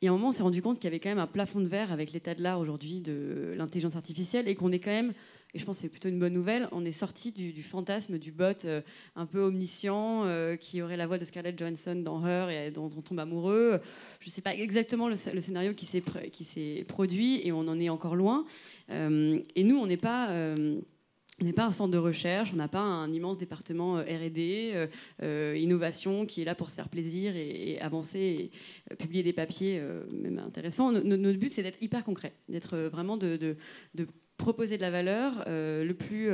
Et à un moment, on s'est rendu compte qu'il y avait quand même un plafond de verre avec l'état de l'art aujourd'hui de l'intelligence artificielle, et qu'on est quand même, et je pense que c'est plutôt une bonne nouvelle, on est sorti du fantasme du bot un peu omniscient qui aurait la voix de Scarlett Johansson dans Her et dont on tombe amoureux. Je ne sais pas exactement le scénario qui s'est produit, et on en est encore loin. Et nous, on n'est pas un centre de recherche, on n'a pas un immense département R&D, innovation, qui est là pour se faire plaisir et avancer et publier des papiers même intéressants. Notre but, c'est d'être hyper concret, d'être vraiment de proposer de la valeur le plus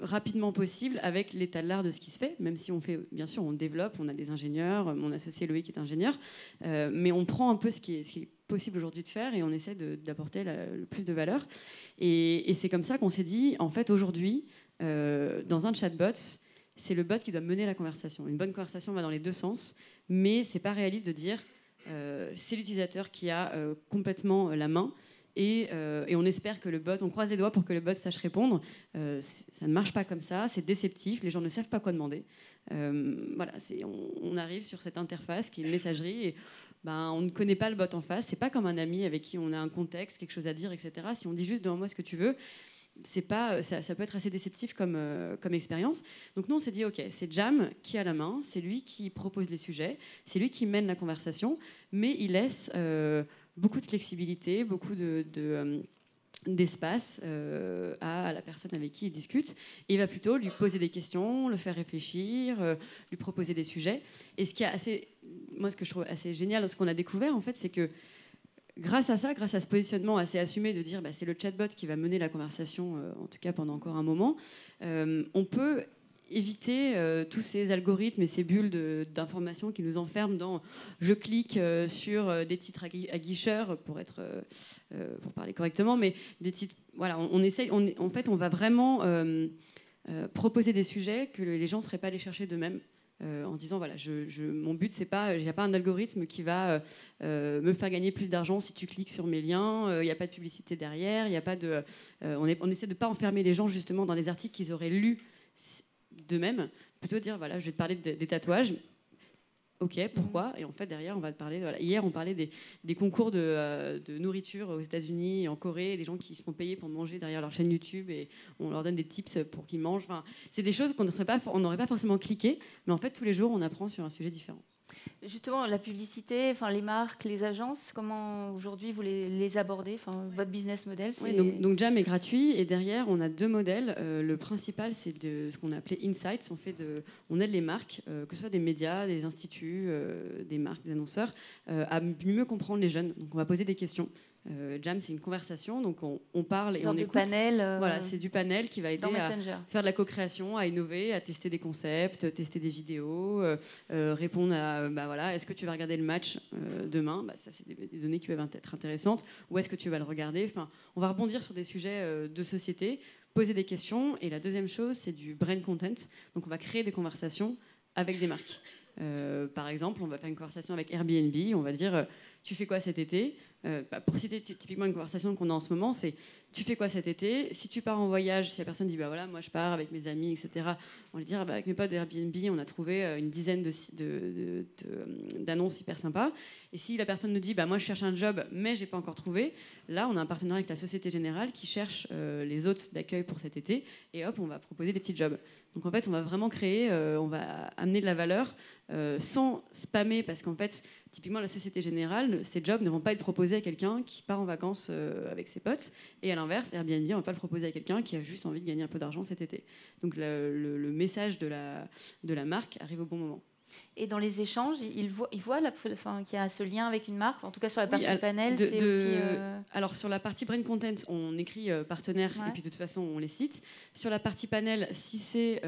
rapidement possible avec l'état de l'art de ce qui se fait, même si on fait, bien sûr, on développe, on a des ingénieurs, mon associé Loïc est ingénieur, mais on prend un peu ce qui est possible aujourd'hui de faire et on essaie d'apporter le plus de valeur. Et c'est comme ça qu'on s'est dit, en fait, aujourd'hui, dans un chatbot, c'est le bot qui doit mener la conversation. Une bonne conversation va dans les deux sens, mais c'est pas réaliste de dire c'est l'utilisateur qui a complètement la main. Et on espère que le bot, on croise les doigts pour que le bot sache répondre. Ça ne marche pas comme ça, c'est déceptif, les gens ne savent pas quoi demander. On arrive sur cette interface qui est une messagerie, et on ne connaît pas le bot en face. C'est pas comme un ami avec qui on a un contexte, quelque chose à dire, etc. Si on dit juste demande-moi ce que tu veux, c'est pas, ça peut être assez déceptif comme expérience. Donc nous, on s'est dit, ok, c'est Jam qui a la main, c'est lui qui propose les sujets, c'est lui qui mène la conversation, mais il laisse beaucoup de flexibilité, beaucoup d'espace à la personne avec qui il discute. Et il va plutôt lui poser des questions, le faire réfléchir, lui proposer des sujets. Et ce que je trouve assez génial dans ce qu'on a découvert, en fait, c'est que grâce à ça, grâce à ce positionnement assez assumé de dire c'est le chatbot qui va mener la conversation, en tout cas pendant encore un moment, on peut éviter tous ces algorithmes et ces bulles d'informations qui nous enferment dans je clique sur des titres aguicheurs pour parler correctement, mais des titres, voilà, en fait on va vraiment proposer des sujets que les gens ne seraient pas allés chercher d'eux-mêmes. En disant voilà, mon but c'est pas, il n'y a pas un algorithme qui va me faire gagner plus d'argent si tu cliques sur mes liens, il n'y a pas de publicité derrière, il y a pas de, on essaie de pas enfermer les gens justement dans des articles qu'ils auraient lus d'eux-mêmes, plutôt dire voilà, je vais te parler des tatouages. Ok, pourquoi? Et en fait, derrière, on va te parler... Voilà, hier, on parlait des concours de nourriture aux États-Unis et en Corée, des gens qui se font payer pour manger derrière leur chaîne YouTube et on leur donne des tips pour qu'ils mangent. Enfin, c'est des choses qu'on n'aurait pas forcément cliqué, mais en fait, tous les jours, on apprend sur un sujet différent. Justement, la publicité, les marques, les agences, comment aujourd'hui vous les abordez, votre business model c'est... Oui, donc Jam est gratuit et derrière on a deux modèles. Le principal c'est de ce qu'on a appelé Insights. On aide les marques, que ce soit des médias, des instituts, des marques, des annonceurs, à mieux comprendre les jeunes. Donc on va poser des questions. Jam, c'est une conversation, donc on parle et on écoute. Panel, voilà, c'est du panel qui va aider à faire de la co-création, à innover, à tester des concepts, tester des vidéos, répondre à voilà, est-ce que tu vas regarder le match demain? Ça, c'est des données qui peuvent être intéressantes. Ou est-ce que tu vas le regarder? Enfin, on va rebondir sur des sujets de société, poser des questions. Et la deuxième chose, c'est du brain content. Donc, on va créer des conversations avec des marques. Par exemple, on va faire une conversation avec Airbnb. On va dire, tu fais quoi cet été? Pour citer typiquement une conversation qu'on a en ce moment, c'est tu fais quoi cet été? Si tu pars en voyage, si la personne dit voilà, moi je pars avec mes amis, etc., on lui dit avec mes potes de Airbnb, on a trouvé une dizaine d'annonces hyper sympas. Et si la personne nous dit moi je cherche un job, mais j'ai pas encore trouvé, là on a un partenariat avec la Société Générale qui cherche les hôtes d'accueil pour cet été, et hop, on va proposer des petits jobs. Donc en fait, on va vraiment créer, on va amener de la valeur sans spammer, parce qu'en fait, typiquement, la Société Générale, ces jobs ne vont pas être proposés à quelqu'un qui part en vacances avec ses potes. Et à l'inverse, Airbnb, on ne va pas le proposer à quelqu'un qui a juste envie de gagner un peu d'argent cet été. Donc le message de la marque arrive au bon moment. Et dans les échanges, il voit qu'il y a ce lien avec une marque. En tout cas, sur la partie panel, c'est aussi... Alors, sur la partie brand content, on écrit partenaire, et puis de toute façon, on les cite. Sur la partie panel, si c'est...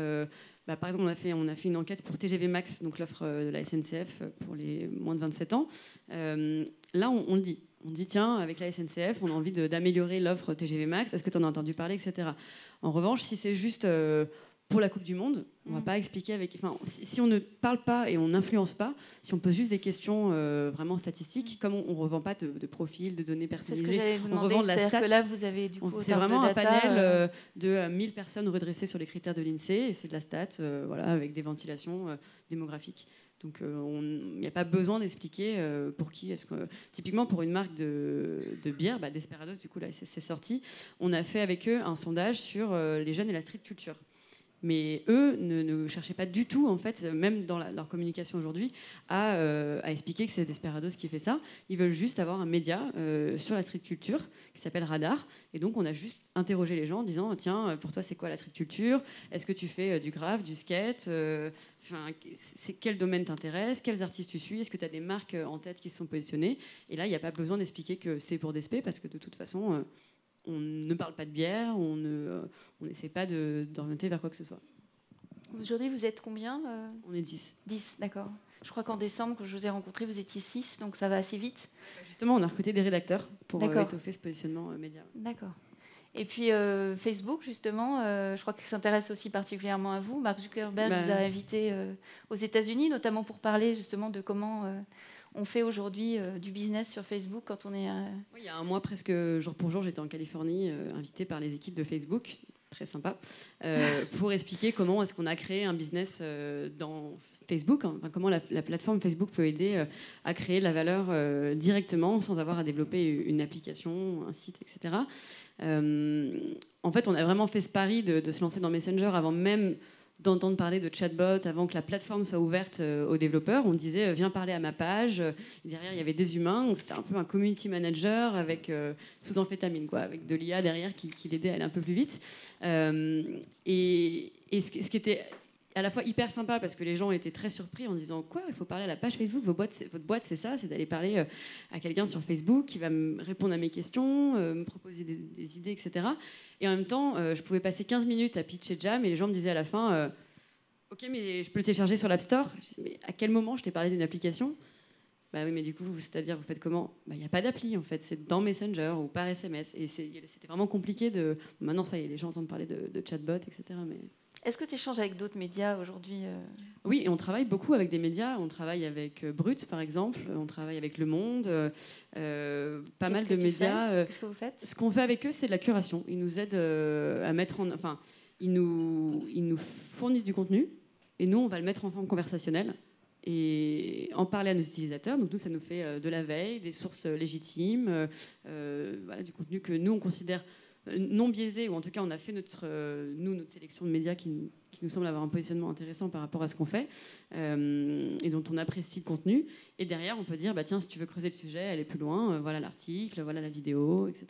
par exemple, on a fait une enquête pour TGV Max, donc l'offre de la SNCF pour les moins de 27 ans. Là, on le dit. On dit, tiens, avec la SNCF, on a envie d'améliorer l'offre TGV Max. Est-ce que tu en as entendu parler, etc. En revanche, si c'est juste pour la Coupe du Monde, on ne va pas expliquer avec... si on ne parle pas et on n'influence pas, si on pose juste des questions vraiment statistiques, comme on ne revend pas de profils, de données personnalisées, c'est ce que j'allais vous demander, on revend de la stat. Que là, vous avez du coup... C'est vraiment un panel de 1000 personnes redressées sur les critères de l'INSEE, et c'est de la stat avec des ventilations démographiques. Donc il n'y a pas besoin d'expliquer pour qui est-ce que... Typiquement pour une marque de bière, Desperados, du coup là c'est sorti, on a fait avec eux un sondage sur les jeunes et la street culture. Mais eux ne cherchaient pas du tout, en fait, même dans leur communication aujourd'hui, à expliquer que c'est Desperados qui fait ça. Ils veulent juste avoir un média sur la street culture qui s'appelle Radar. Et donc, on a juste interrogé les gens en disant tiens, pour toi, c'est quoi la street culture? Est-ce que tu fais du graphe, du skate? Quel domaine t'intéresse? Quels artistes tu suis? Est-ce que tu as des marques en tête qui se sont positionnées? Et là, il n'y a pas besoin d'expliquer que c'est pour Despé, parce que de toute façon... on ne parle pas de bière, on n'essaie pas d'orienter vers quoi que ce soit. Aujourd'hui, vous êtes combien On est 10. 10, d'accord. Je crois qu'en décembre, quand je vous ai rencontré, vous étiez 6, donc ça va assez vite. Justement, on a recruté des rédacteurs pour étoffer ce positionnement média. D'accord. Et puis Facebook, justement, je crois qu'il s'intéresse aussi particulièrement à vous. Mark Zuckerberg vous a invité aux États-Unis, notamment pour parler justement de comment... on fait aujourd'hui du business sur Facebook quand on est... Oui, il y a un mois, presque jour pour jour, j'étais en Californie, invitée par les équipes de Facebook, très sympa, pour expliquer comment est-ce qu'on a créé un business dans Facebook, hein, comment la plateforme Facebook peut aider à créer de la valeur directement sans avoir à développer une application, un site, etc. En fait, on a vraiment fait ce pari de se lancer dans Messenger avant même d'entendre parler de chatbot, avant que la plateforme soit ouverte aux développeurs. On disait viens parler à ma page. Derrière, il y avait des humains. Donc c'était un peu un community manager avec sous amphétamine, quoi, avec de l'IA derrière qui l'aidait à aller un peu plus vite. Et ce qui était à la fois hyper sympa parce que les gens étaient très surpris en disant quoi, il faut parler à la page Facebook, votre boîte c'est ça, c'est d'aller parler à quelqu'un sur Facebook qui va me répondre à mes questions, me proposer des idées, etc. Et en même temps, je pouvais passer 15 minutes à pitcher Jam et les gens me disaient à la fin ok, mais je peux le télécharger sur l'App Store. Je disais, mais à quel moment je t'ai parlé d'une application? Bah oui, mais du coup, c'est-à-dire, vous faites comment? Bah, il n'y a pas d'appli, en fait. C'est dans Messenger ou par SMS. Et c'était vraiment compliqué de... Maintenant, ça y est, les gens entendent parler de chatbot, etc. Mais... Est-ce que tu échanges avec d'autres médias aujourd'hui? Oui, et on travaille beaucoup avec des médias. On travaille avec Brut, par exemple. On travaille avec Le Monde. Pas mal de médias. Qu'est-ce que vous faites? Ce qu'on fait avec eux, c'est de la curation. Ils nous aident à mettre en... Enfin, ils nous fournissent du contenu. Et nous, on va le mettre en forme conversationnelle et en parler à nos utilisateurs. Donc nous, ça nous fait de la veille, des sources légitimes, voilà, du contenu que nous, on considère non biaisé, ou en tout cas, on a fait notre sélection de médias qui nous semble avoir un positionnement intéressant par rapport à ce qu'on fait, et dont on apprécie le contenu. Et derrière, on peut dire, bah, tiens, si tu veux creuser le sujet, aller plus loin, voilà l'article, voilà la vidéo, etc.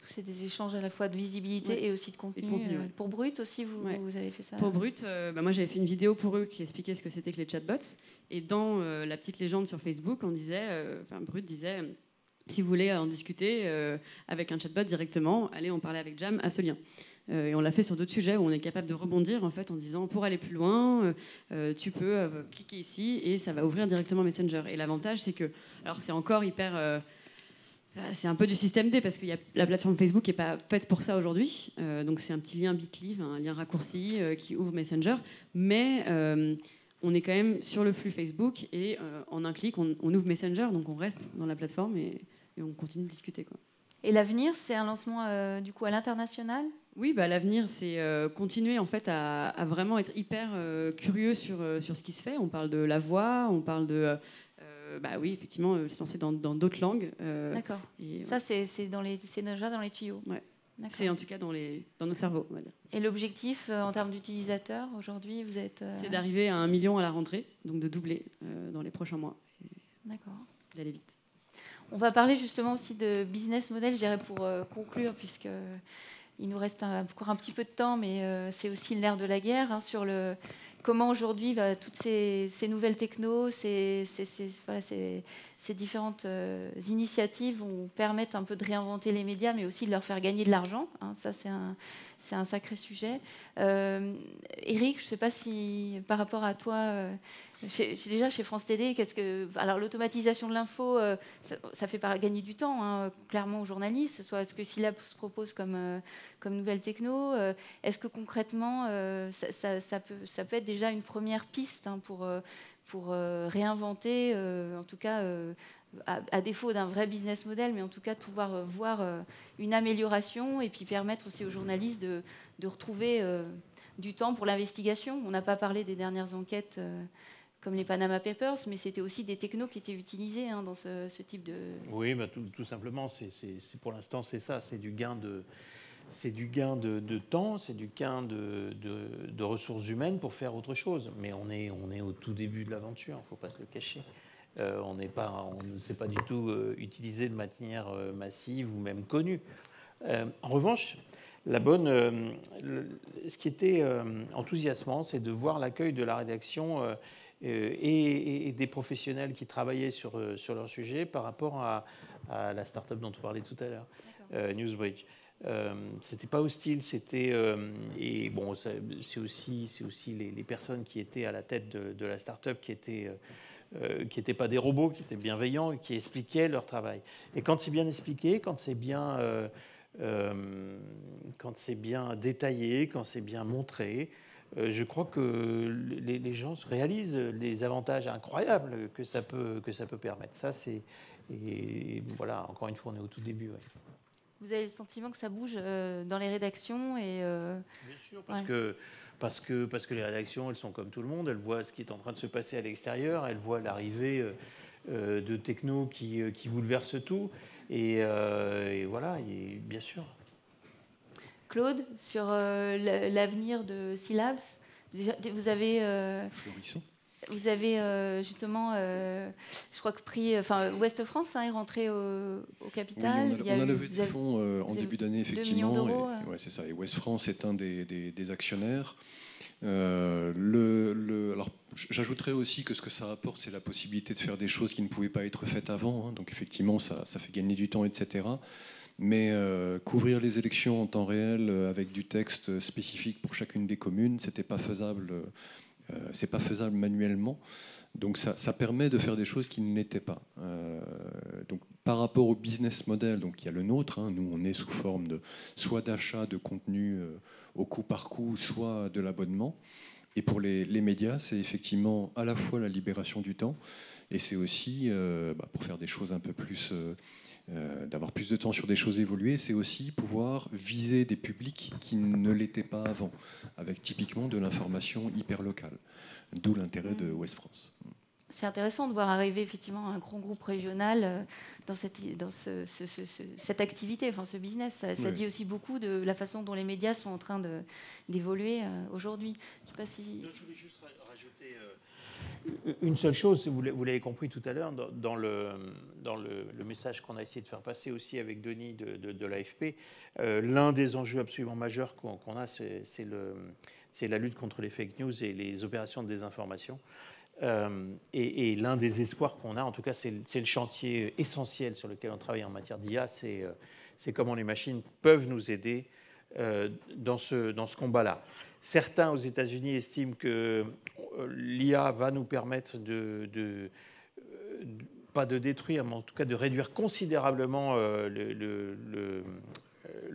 C'est des échanges à la fois de visibilité et aussi de contenu. Ouais. Pour Brut aussi, vous avez fait ça? Pour Brut, moi j'avais fait une vidéo pour eux qui expliquait ce que c'était que les chatbots. Et dans la petite légende sur Facebook, on disait, Brut disait, si vous voulez en discuter avec un chatbot directement, allez en parler avec Jam à ce lien. Et on l'a fait sur d'autres sujets où on est capable de rebondir en fait en disant pour aller plus loin, tu peux cliquer ici et ça va ouvrir directement Messenger. Et l'avantage c'est que, alors c'est encore hyper... c'est un peu du système D parce que la plateforme Facebook n'est pas faite pour ça aujourd'hui. Donc c'est un petit lien Bitly, un lien raccourci qui ouvre Messenger. Mais on est quand même sur le flux Facebook et en un clic, on ouvre Messenger. Donc on reste dans la plateforme et on continue de discuter, quoi. Et l'avenir, c'est un lancement du coup à l'international? Oui, bah, l'avenir, c'est continuer en fait à vraiment être hyper curieux sur ce qui se fait. On parle de la voix, on parle de... bah oui, effectivement, se lancer dans d'autres langues. D'accord. Ça, c'est déjà dans les tuyaux. Ouais. C'est en tout cas dans nos cerveaux, on va dire. Et l'objectif en termes d'utilisateurs aujourd'hui, vous êtes... C'est d'arriver à 1 million à la rentrée, donc de doubler dans les prochains mois. D'accord. D'aller vite. On va parler justement aussi de business model, je dirais, pour conclure, puisque il nous reste encore un petit peu de temps, mais c'est aussi le nerf de la guerre, sur comment aujourd'hui toutes ces nouvelles technos, ces différentes initiatives vont permettre un peu de réinventer les médias, mais aussi de leur faire gagner de l'argent. Ça, c'est un sacré sujet. Eric, je ne sais pas si par rapport à toi, déjà chez France Télé, alors l'automatisation de l'info, ça fait gagner du temps, clairement aux journalistes. Soit ce que Syllab se propose comme nouvelle techno, est-ce que concrètement ça peut être déjà une première piste pour réinventer, en tout cas à défaut d'un vrai business model, mais en tout cas de pouvoir voir une amélioration et puis permettre aussi aux journalistes de retrouver du temps pour l'investigation. On n'a pas parlé des dernières enquêtes comme les Panama Papers, mais c'était aussi des technos qui étaient utilisés dans ce type de... Oui, bah, tout simplement, pour l'instant, c'est ça, c'est du gain de temps, c'est du gain de ressources humaines pour faire autre chose. Mais on est au tout début de l'aventure, il ne faut pas se le cacher. On ne s'est pas du tout utilisé de manière massive ou même connue. En revanche, ce qui était enthousiasmant, c'est de voir l'accueil de la rédaction et des professionnels qui travaillaient sur leur sujet par rapport à la start-up dont on parlait tout à l'heure, Newsbridge. C'était pas hostile, et bon, c'est aussi les personnes qui étaient à la tête de la start-up qui n'étaient pas des robots, qui étaient bienveillants et qui expliquaient leur travail. Et quand c'est bien expliqué, quand c'est bien détaillé, quand c'est bien montré, je crois que les gens se réalisent les avantages incroyables que ça peut permettre. Ça, et voilà, encore une fois, on est au tout début. Ouais. Vous avez le sentiment que ça bouge dans les rédactions Bien sûr, parce que parce que les rédactions, elles sont comme tout le monde, elles voient ce qui est en train de se passer à l'extérieur, elles voient l'arrivée de techno qui bouleverse tout, et voilà, et bien sûr. Claude, sur l'avenir de Syllabs, vous avez... Florissant. Vous avez justement, je crois que Ouest France est rentré au capital. Oui, on a levé des fonds en début d'année, effectivement. 2 millions d'euros. Ouais, c'est ça. Et Ouest France est un des actionnaires. Alors, j'ajouterais aussi que ce que ça apporte, c'est la possibilité de faire des choses qui ne pouvaient pas être faites avant. Hein. Donc, effectivement, ça fait gagner du temps, etc. Mais couvrir les élections en temps réel avec du texte spécifique pour chacune des communes, c'était pas faisable. C'est pas faisable manuellement, donc ça permet de faire des choses qui ne l'étaient pas. Donc par rapport au business model, donc il y a le nôtre, hein, nous on est sous forme de soit d'achat de contenu au coup par coup, soit de l'abonnement. Et pour les médias, c'est effectivement à la fois la libération du temps, et c'est aussi pour faire des choses un peu plus, d'avoir plus de temps sur des choses évoluées, c'est aussi pouvoir viser des publics qui ne l'étaient pas avant, avec typiquement de l'information hyper locale. D'où l'intérêt de Ouest France. C'est intéressant de voir arriver effectivement un grand groupe régional dans cette activité, enfin ce business. Ça dit aussi beaucoup de la façon dont les médias sont en train d'évoluer aujourd'hui. Je sais pas si... Je voulais juste rajouter une seule chose, vous l'avez compris tout à l'heure, dans le message qu'on a essayé de faire passer aussi avec Denis de l'AFP, l'un des enjeux absolument majeurs qu'on a, c'est la lutte contre les fake news et les opérations de désinformation. Et l'un des espoirs qu'on a, en tout cas, c'est le chantier essentiel sur lequel on travaille en matière d'IA, c'est comment les machines peuvent nous aider dans ce combat-là. Certains aux États-Unis estiment que l'IA va nous permettre pas de détruire, mais en tout cas de réduire considérablement le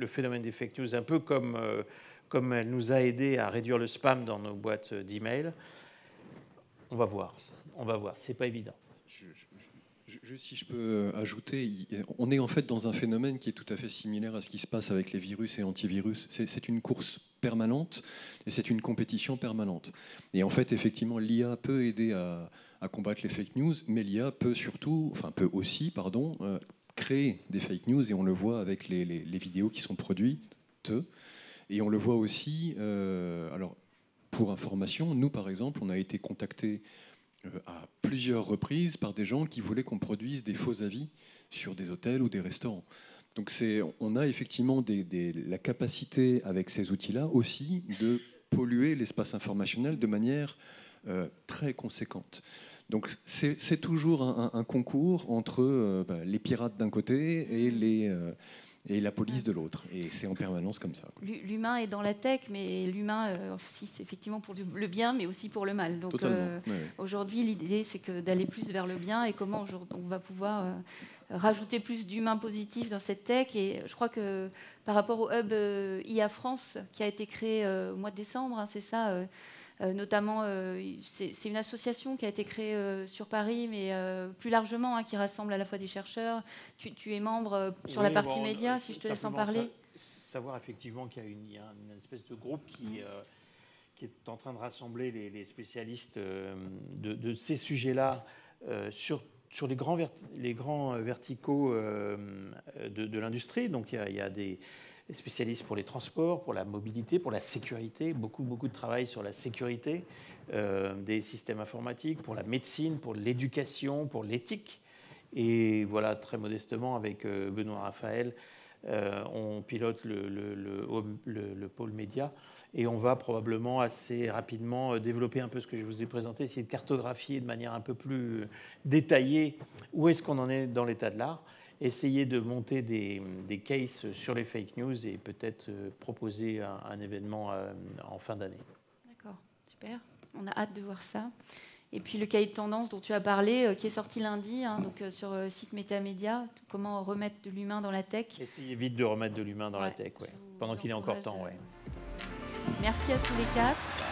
phénomène des fake news, un peu comme elle nous a aidé à réduire le spam dans nos boîtes d'email. On va voir, c'est pas évident. Juste si je peux ajouter, on est en fait dans un phénomène qui est tout à fait similaire à ce qui se passe avec les virus et antivirus. C'est une course permanente et c'est une compétition permanente. Et en fait, effectivement, l'IA peut aider à combattre les fake news, mais l'IA peut aussi, créer des fake news, et on le voit avec les vidéos qui sont produites. Et on le voit aussi, alors pour information, nous par exemple, on a été contactés à plusieurs reprises par des gens qui voulaient qu'on produise des faux avis sur des hôtels ou des restaurants. Donc on a effectivement la capacité avec ces outils-là aussi de polluer l'espace informationnel de manière très conséquente. Donc c'est toujours un concours entre les pirates d'un côté et la police de l'autre. Et c'est en permanence comme ça. L'humain est dans la tech, mais l'humain, c'est effectivement pour le bien, mais aussi pour le mal. Donc aujourd'hui, l'idée, c'est d'aller plus vers le bien, et comment on va pouvoir rajouter plus d'humains positifs dans cette tech. Et je crois que par rapport au hub IA France, qui a été créé au mois de décembre, hein, c'est ça, notamment, c'est une association qui a été créée sur Paris, mais plus largement, hein, qui rassemble à la fois des chercheurs. Tu es membre sur la partie média, si je te laisse en parler. Savoir effectivement qu'il y a une espèce de groupe qui est en train de rassembler les spécialistes de ces sujets-là sur les grands verticaux de l'industrie. Donc il y a des spécialistes pour les transports, pour la mobilité, pour la sécurité, beaucoup de travail sur la sécurité des systèmes informatiques, pour la médecine, pour l'éducation, pour l'éthique. Et voilà, très modestement, avec Benoît Raphaël, on pilote le pôle média, et on va probablement assez rapidement développer un peu ce que je vous ai présenté, essayer de cartographier de manière un peu plus détaillée où est-ce qu'on en est dans l'état de l'art, essayer de monter des cases sur les fake news et peut-être proposer un événement en fin d'année. D'accord, super. On a hâte de voir ça. Et puis le cahier de tendance dont tu as parlé, qui est sorti lundi, hein, donc sur le site Métamédia, comment remettre de l'humain dans la tech. Essayez vite de remettre de l'humain dans la tech, pendant qu'il est encore temps. Merci à tous les quatre.